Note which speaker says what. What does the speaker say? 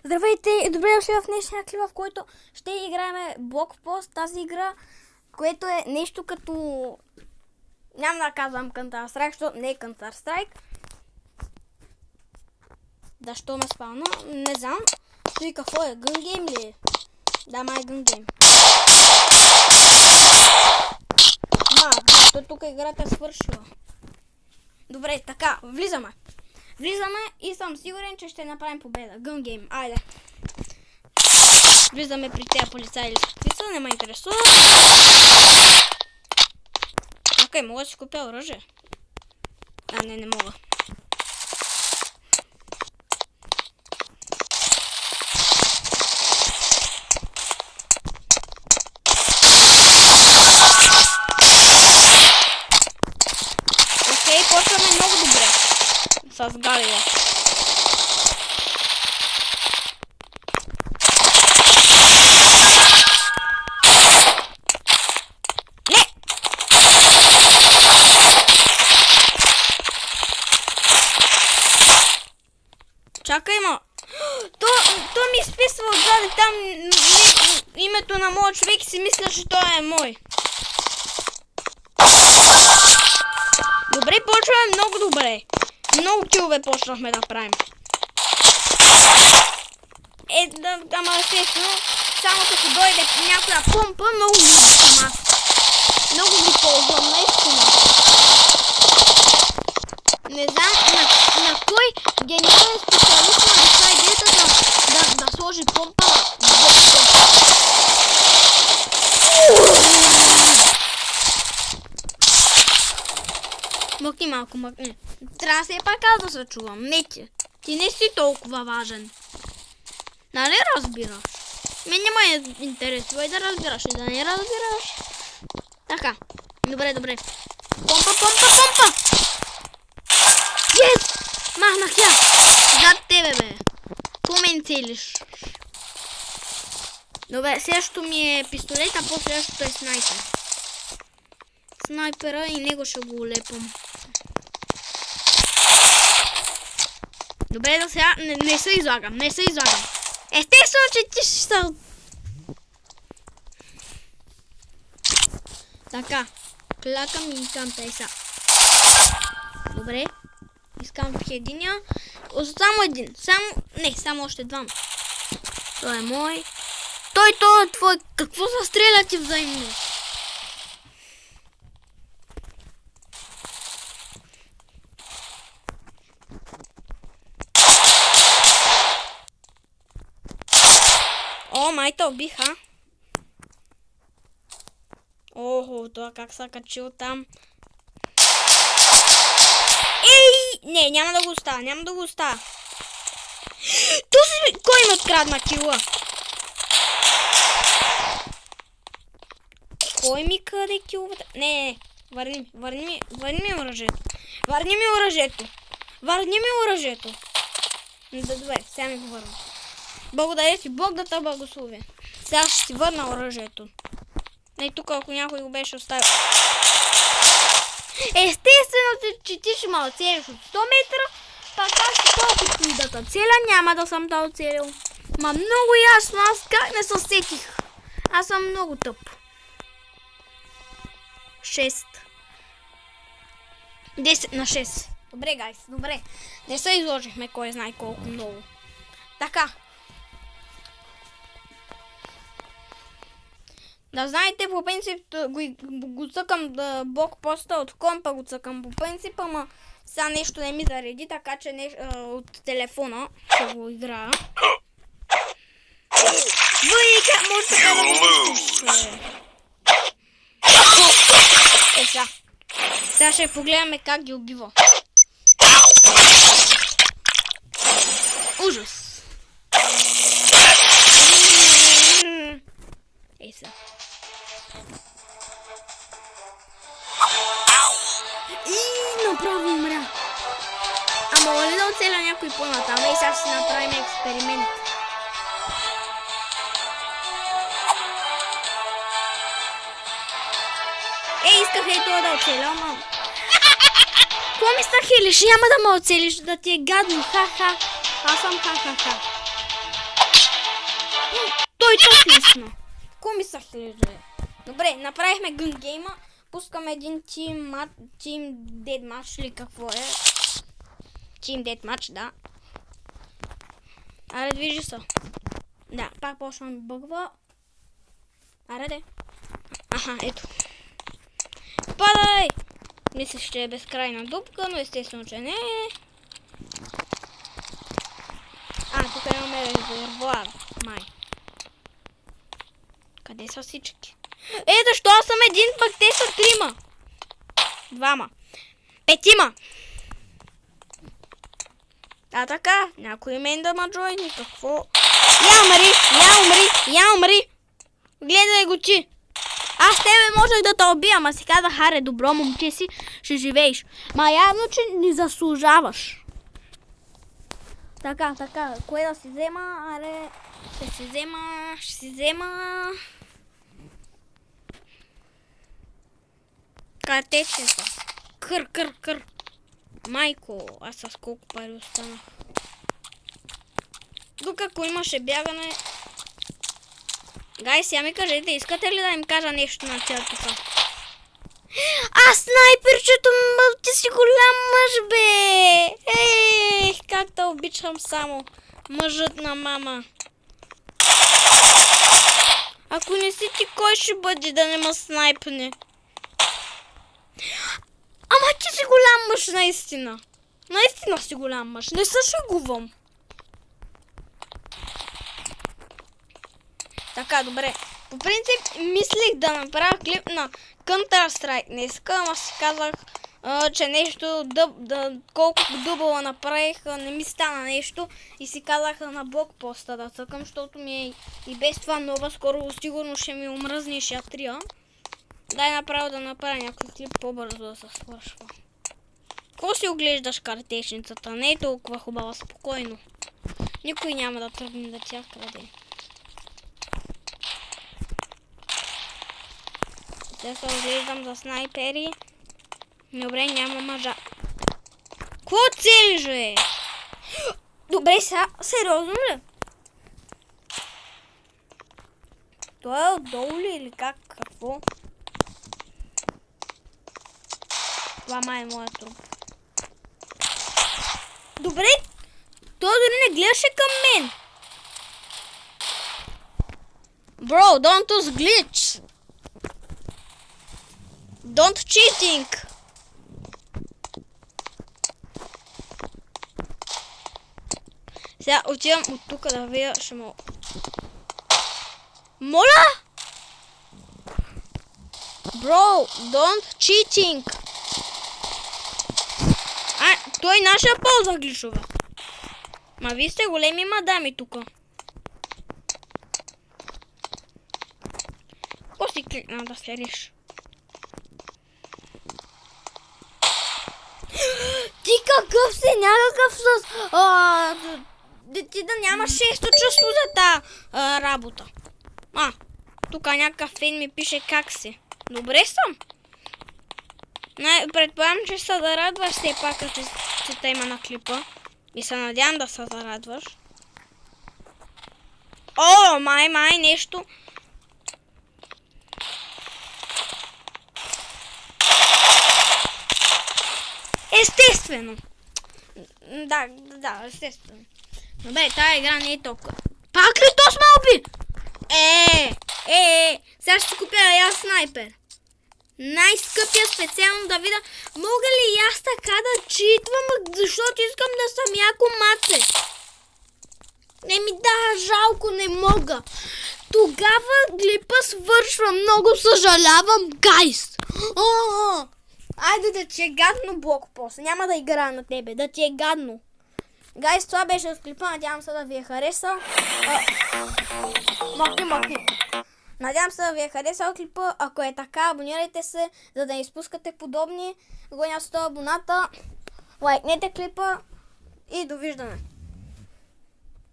Speaker 1: Здравейте и добре дошли в днешния клип, в който ще играем блокпост, тази игра, което е нещо като... Няма да казвам Counter-Strike, защото не е Counter-Strike. Защо ме спална? Не знам. Той какво е? Gun Game ли е? Да, май Gun Game. То тук играта е свършила. Добре, така, влизаме. Влизаме и съм сигурен, че ще направим победа. Gun Game, айде. Влизаме при тези полицаи или какви са, не ме интересува. Окей, мога да си купя оръжие. Не мога. Окей, почваме много добре. С Галия. Чакай, ма. То ми изписва отзади там името на моят човек и си мисля, че той е мой. Добре, почваме много добре. Много килове почнахме да правим. Ама естествено, само като дойде някоя помпа, много ги съм аз. Много ги ползвам, наистина. Не знам на кой гениален специалист на дошла идеята да сложи помпа в бокса. Мъкни малко, мъкни. Трябва все пак аз да се чувам. Не ти. Ти не си толкова важен. Нали разбираш? Мен няма интересува и да разбираш и да не разбираш. Така. Добре. Помпа! Yes! Махнах я! Зад тебе, бе. Помен целиш. Добре, следващото ми е пистолет, а по-следващото е снайпер. Снайпера и него ще го улепам. Добре, да сега не се излагам. Естествено, че ти ще са... Така. Клакам и кантай са. Добре. Изкампих единия. Само един. Само още двама. Той е мой. Той е твой. Какво се стреля ти взаимно? О, майта убиха. Охо, това как са качил там. Ей! Не, няма да го оставя. Кой ми открадна кила? Кой ми къде киловата? Не. Върни ми оръжието. Добре, сега ми го върна. Благодаря ти, Бог да те благослови. Сега ще си върна оръжието. И тук, ако някой го беше оставил. Естествено, че ти ще ме оцелиш от 100 метра, пак аз колкото и да те целя, няма да съм те оцелил. Ма много ясно, аз как не се сетих. Аз съм много тъп. 6. 10 на 6. Добре, гайс, добре. Не се изложихме кой знае колко много. Така. Да знаете, по принцип го цъкам блокпоста от компа, го цъкам по принцип, ама сега нещо не ми зареди, така че от телефона ще го играя. Как може така да го виждаш? Сега ще погледаме как ги убива. Ужас! Сега. Направо умря. А мога ли да оцеля някой по-натам? И сега ще си направим експеримент. Исках това да оцеля, ама... Какво ми стахилиш? Няма да ме оцелиш, да ти е гадно. Ха-ха. Аз съм ха-ха-ха. Той точно. Ко мислях ли, че? Добре, направихме гънгейма. Пускаме един Team Deathmatch или какво е? Team Deathmatch, да. Аре, движи се. Да, пак почвам да бъгва. Аре, де. Аха, ето. Падай! Мислиш, че е безкрайна дупка, но естествено, че не е. Тук имаме резервуар. Май. Къде са всички? Защо аз съм един, пък те са трима? Двама. Петима. Така, някой мен да ма джойни, какво? Я умри! Гледай го ти! Аз тебе можех да те убия, ама си казах, аре, добро момче си, ще живееш. Ма явно, че не заслужаваш. Така, кое да си взема? Аре, ще си взема... Картечета. Кър. Майко, аз с колко пари останах. Тук ако имаше бягане... Гай, сега ми кажете, искате ли да им кажа нещо на тя тук? Снайперчето, ти си голям мъж, бе! Как да обичам само мъжът на мама. Ако не си ти, кой ще бъде да не ме снайпне? Ама ти си голям мъж, наистина. Наистина си голям мъж, не се шегувам. Така, добре. По принцип, мислих да направя клип на Counter-Strike днеска, ама си казах, че нещо, колко дубъла направих, не ми стана нещо и си казах на блокпоста да цъкам, защото ми е и без това нова, скоро сигурно ще ми омръзне и ще я трия. Дай направо да направя някой клип по-бързо да се свършва. Какво си оглеждаш картечницата? Не е толкова хубава, спокойно. Никой няма да тръгне да тя краде. Те се оглеждам за снайпери. Добре, няма мъжа. Кво целиш, бе? Добре, сега, сериозно ли? Той е отдолу ли или как? Какво? Това май е моят труп. Добре, той дори не гледаше към мен. Bro, don't use glitch. Don't cheating. Сега отивам от тук да видя, ще му... Моля? Bro, don't cheating. Той наша полза глишува. Ма вие сте големи мадами тука. Какво си кликна да сериш? Ти какъв си, някакъв с... Ти да нямаш шесто чувство за тази работа. Тук някакъв фен ми пише как си. Добре съм. Предполагам, че се зарадваш все пак, като те има на клипа. И се надявам да се зарадваш. Май, нещо. Естествено. Да, естествено. Добре, тая игра не е толкова. Пак ли то сме уби? Сега ще си купя я снайпер. Най-скъпия специално да видя. Мога ли аз така да читвам, защото искам да съм яко маце. Не ми да, жалко, не мога. Тогава клипа свършва. Много съжалявам, гайс. Айде да ти е гадно, блокпост. Няма да играя на тебе, да ти е гадно. Гайс, това беше от клипа. Надявам се да ви е харесал. Махни. Надявам се да ви е харесал клипа. Ако е така, абонирайте се, за да не изпускате подобни. Гоня 100 абоната. Лайкнете клипа и довиждане.